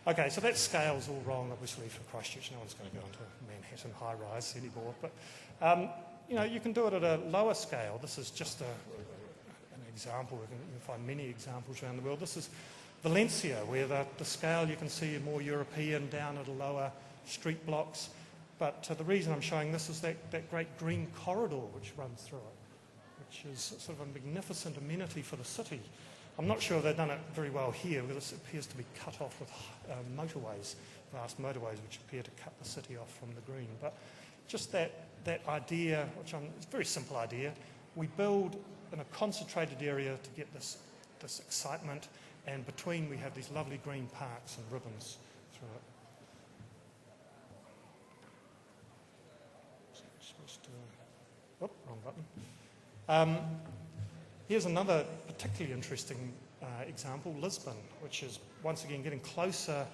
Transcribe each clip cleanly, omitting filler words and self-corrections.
Okay, so that scale's all wrong, obviously, for Christchurch. No one's going to go into a Manhattan high-rise anymore. But, you know, you can do it at a lower scale. This is just an example. You can find many examples around the world. This is Valencia, where the scale you can see more European, down at a lower street blocks. But the reason I'm showing this is that great green corridor which runs through it, which is sort of a magnificent amenity for the city. I'm not sure they've done it very well here because it appears to be cut off with motorways, vast motorways which appear to cut the city off from the green. But just that idea, it's a very simple idea, we build in a concentrated area to get this excitement, and between we have these lovely green parks and ribbons through it. Oh, wrong button. Here's another particularly interesting example, Lisbon, which is once again getting closer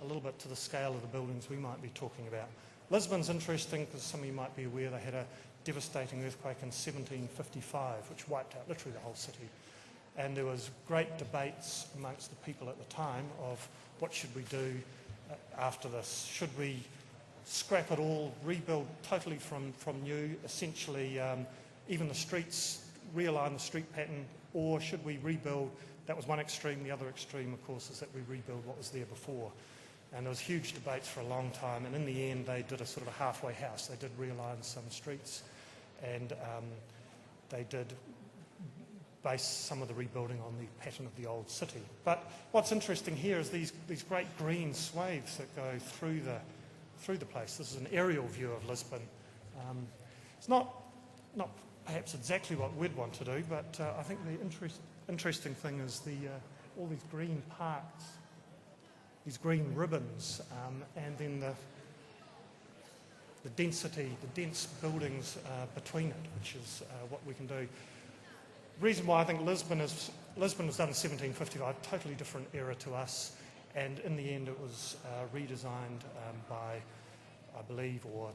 a little bit to the scale of the buildings we might be talking about. Lisbon's interesting because some of you might be aware they had a devastating earthquake in 1755 which wiped out literally the whole city. And there was great debates amongst the people at the time of what should we do after this. Should we scrap it all, rebuild totally from new, essentially even the streets, realign the street pattern, or should we rebuild? That was one extreme. The other extreme, of course, is that we rebuild what was there before. And there was huge debates for a long time, and in the end they did a sort of a halfway house. They did realign some streets, and they did base some of the rebuilding on the pattern of the old city. But what's interesting here is these great green swathes that go through the place. This is an aerial view of Lisbon. It's not perhaps exactly what we'd want to do, but I think the interesting thing is all these green parks, these green ribbons, and then the density, the dense buildings between it, which is what we can do. The reason why I think Lisbon was done in 1755, totally different era to us, and in the end it was redesigned by, I believe, or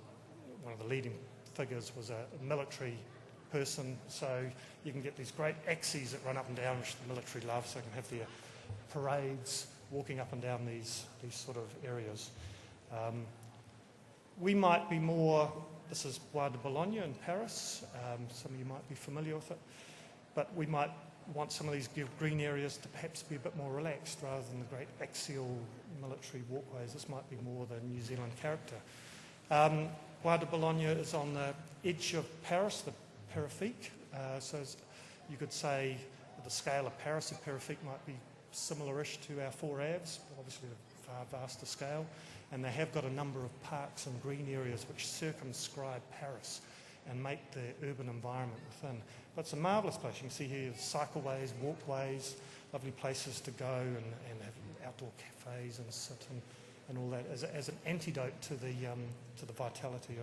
one of the leading figures was a military person, so you can get these great axes that run up and down, which the military love, so you can have their parades walking up and down these sort of areas. We might be more, this is Bois de Boulogne in Paris, some of you might be familiar with it, but we might want some of these green areas to perhaps be a bit more relaxed rather than the great axial military walkways. This might be more the New Zealand character. Bois de Boulogne is on the edge of Paris, the Périphérique, so you could say the scale of Paris, the Périphérique might be similar-ish to our Four Avs, obviously a far vaster scale, and they have got a number of parks and green areas which circumscribe Paris and make the urban environment within. But it's a marvellous place. You can see here cycleways, walkways, lovely places to go and have outdoor cafes and sit and all that as an antidote to the vitality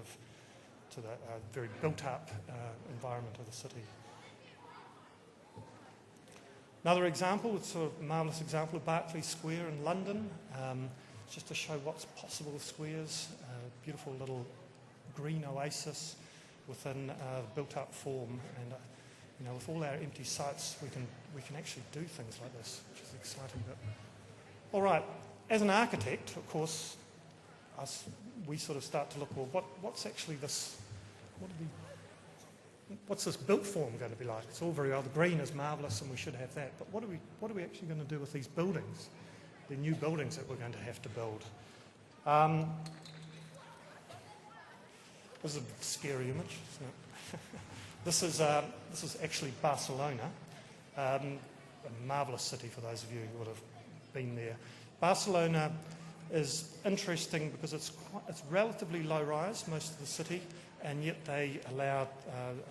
to the very built-up environment of the city. Another example, it's sort of a marvellous example of Berkeley Square in London, just to show what's possible with squares, a beautiful little green oasis within built-up form, and you know, with all our empty sites, we can actually do things like this, which is an exciting bit. All right, as an architect, of course, we sort of start to look, well, what's actually this? What's this built form going to be like? It's all very well. The green is marvellous, and we should have that. But what are we actually going to do with these buildings, the new buildings that we're going to have to build? This is a scary image, isn't it? This is actually Barcelona, a marvellous city for those of you who would have been there. Barcelona is interesting because it's relatively low rise, most of the city, and yet they allowed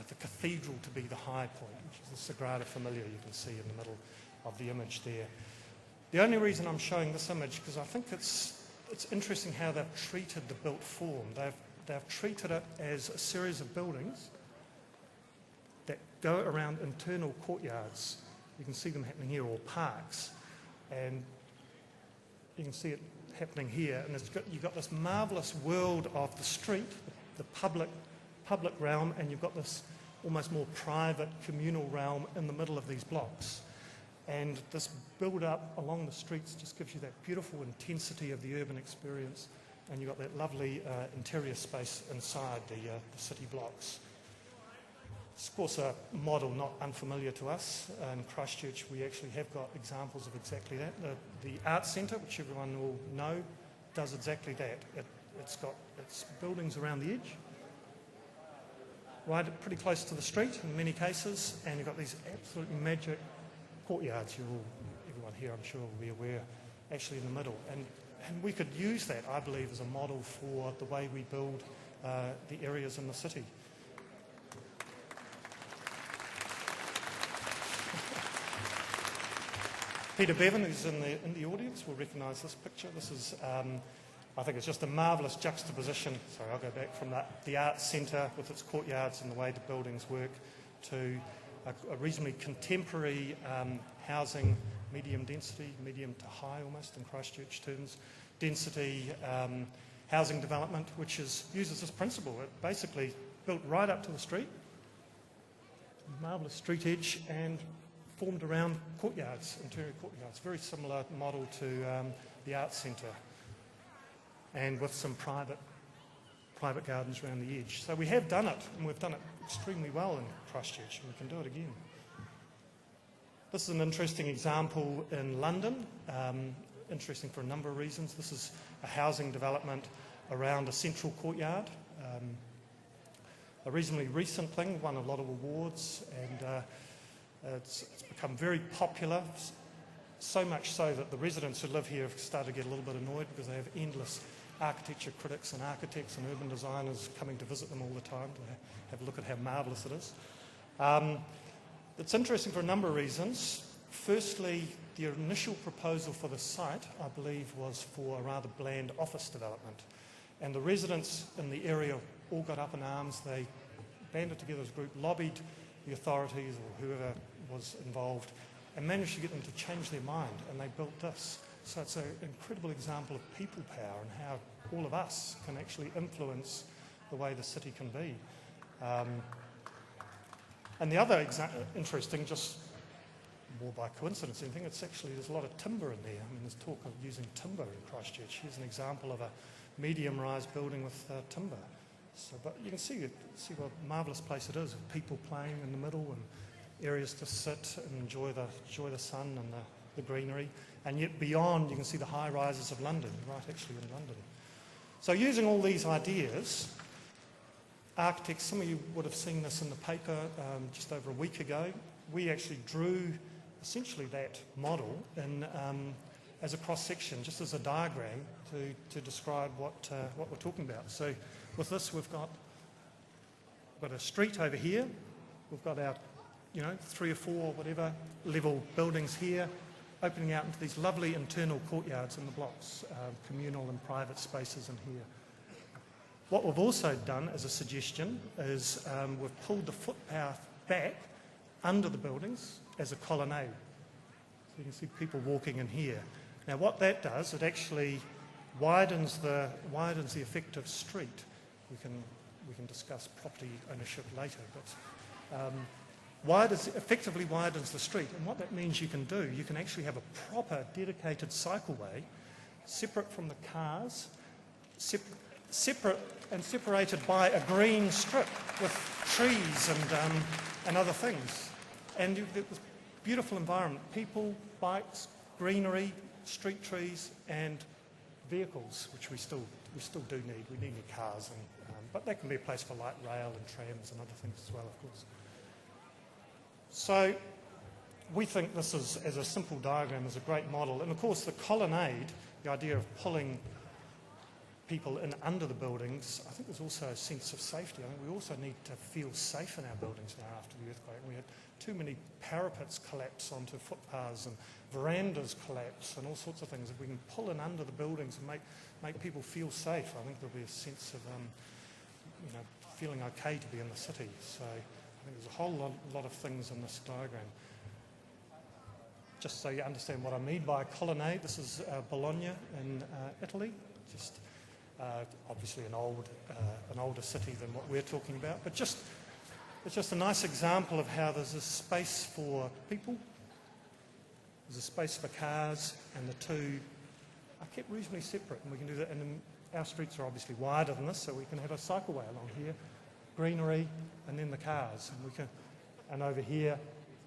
the cathedral to be the high point, which is the Sagrada Familia you can see in the middle of the image there. The only reason I'm showing this image because I think it's interesting how they've treated the built form. They've treated it as a series of buildings that go around internal courtyards. You can see them happening here, or parks, and you can see it happening here. And you've got this marvellous world of the street, the public realm, and you've got this almost more private communal realm in the middle of these blocks. And this build-up along the streets just gives you that beautiful intensity of the urban experience, and you've got that lovely interior space inside the city blocks. It's of course a model not unfamiliar to us. In Christchurch we actually have got examples of exactly that. The Arts Centre, which everyone will know, does exactly that. It's got its buildings around the edge, right pretty close to the street in many cases, and you've got these absolutely magic courtyards. Everyone here I'm sure will be aware, actually in the middle. And we could use that, I believe, as a model for the way we build the areas in the city. Peter Bevan, who's in the audience, will recognise this picture. This is, I think it's just a marvellous juxtaposition. Sorry, I'll go back from the Arts Centre with its courtyards and the way the buildings work to a reasonably contemporary housing, medium density, medium to high almost in Christchurch terms, density housing development, which uses this principle. It basically built right up to the street, marvellous street edge, and formed around courtyards, interior courtyards. Very similar model to the Arts Centre, and with some private gardens around the edge. So we have done it, and we've done it extremely well in Christchurch, and we can do it again. This is an interesting example in London, interesting for a number of reasons. This is a housing development around a central courtyard, a reasonably recent thing, won a lot of awards, and it's become very popular, so much so that the residents who live here have started to get a little bit annoyed because they have endless architecture critics and architects and urban designers coming to visit them all the time to have a look at how marvellous it is. It's interesting for a number of reasons. Firstly, the initial proposal for the site, I believe, was for a rather bland office development. And the residents in the area all got up in arms. They banded together as a group, lobbied the authorities or whoever was involved, and managed to get them to change their mind, and they built this. So it's an incredible example of people power and how all of us can actually influence the way the city can be. And the other interesting, just more by coincidence than anything, it's actually, there's a lot of timber in there. I mean, there's talk of using timber in Christchurch. Here's an example of a medium-rise building with timber. So, but you can see what a marvellous place it is, with people playing in the middle and areas to sit and enjoy the sun and the greenery. And yet beyond, you can see the high rises of London, right actually in London. So using all these ideas, architects, some of you would have seen this in the paper just over a week ago. We actually drew essentially that model in, as a cross-section, just as a diagram to describe what we're talking about. So with this, we've got a street over here. We've got our, 3 or 4, whatever, level buildings here, opening out into these lovely internal courtyards in the blocks, communal and private spaces in here. What we've also done as a suggestion is we've pulled the footpath back under the buildings as a colonnade. So you can see people walking in here. Now what that does, it actually widens the effective street. We can discuss property ownership later, but effectively widens the street. And what that means you can do, you can actually have a proper dedicated cycleway, separate from the cars, separated by a green strip with trees and other things. And you've got this beautiful environment, people, bikes, greenery, street trees, and vehicles, which we still do need. We need new cars, but that can be a place for light rail and trams and other things as well, of course. So we think this is, as a simple diagram, is a great model. And of course the colonnade, the idea of pulling people in under the buildings, I think there's also a sense of safety. I think we also need to feel safe in our buildings now after the earthquake. We had too many parapets collapse onto footpaths and verandas collapse and all sorts of things. If we can pull in under the buildings and make people feel safe, I think there'll be a sense of feeling okay to be in the city. So I think there's a whole lot of things in this diagram. Just so you understand what I mean by a colonnade, this is Bologna in Italy. Just obviously an older city than what we're talking about, but it's just a nice example of how there's a space for people There's a space for cars, and the two are kept reasonably separate, and we can do that. And then our streets are obviously wider than this, so we can have a cycleway along here, greenery, and then the cars. And over here,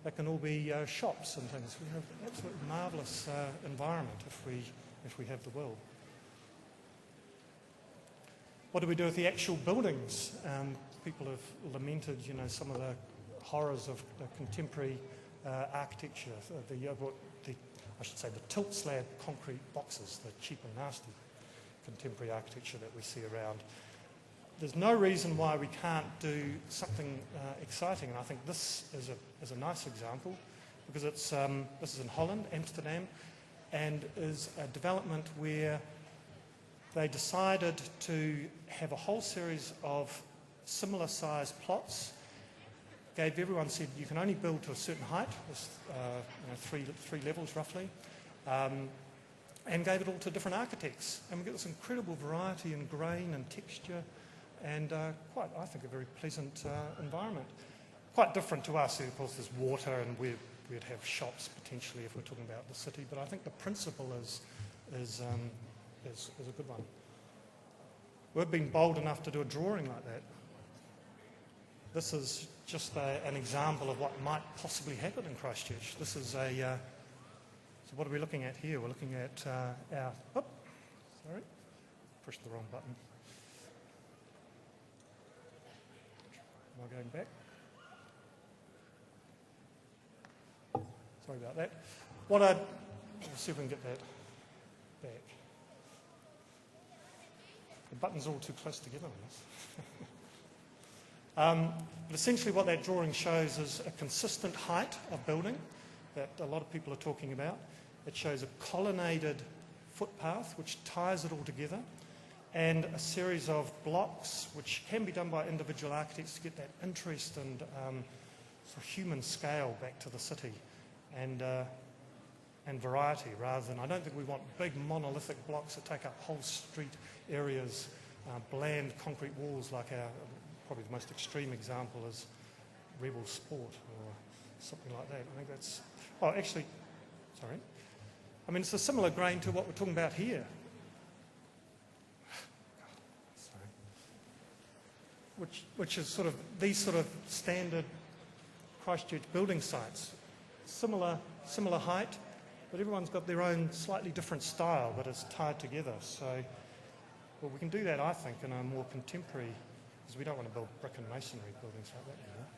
that can all be shops and things. We have an absolutely marvellous environment if we have the will. What do we do with the actual buildings? People have lamented, some of the horrors of the contemporary architecture, the tilt slab concrete boxes, the cheap and nasty contemporary architecture that we see around. There's no reason why we can't do something exciting, and I think this is a nice example, because this is in Holland, Amsterdam, and is a development where they decided to have a whole series of similar sized plots. Said you can only build to a certain height, three levels roughly, and gave it all to different architects. And we get this incredible variety in grain and texture, and I think, a very pleasant environment. Quite different to us. Of course, there's water, and we'd have shops potentially if we're talking about the city. But I think the principle is a good one. We've been bold enough to do a drawing like that. This is just an example of what might possibly happen in Christchurch. This is so what are we looking at here? We're looking at pushed the wrong button. Am I going back? Sorry about that. Let's see if we can get that back. The button's all too close together on this. But essentially what that drawing shows is a consistent height of building that a lot of people are talking about. It shows a colonnaded footpath which ties it all together, and a series of blocks which can be done by individual architects to get that interest and sort of human scale back to the city, and variety, rather than, I don't think we want big monolithic blocks that take up whole street areas, bland concrete walls like probably the most extreme example is Rebel Sport or something like that. I think that's, it's a similar grain to what we're talking about here. Which is sort of these sort of standard Christchurch building sites. Similar height, but everyone's got their own slightly different style, but it's tied together. So, we can do that, I think, in a more contemporary, because we don't want to build brick and masonry buildings like that anymore.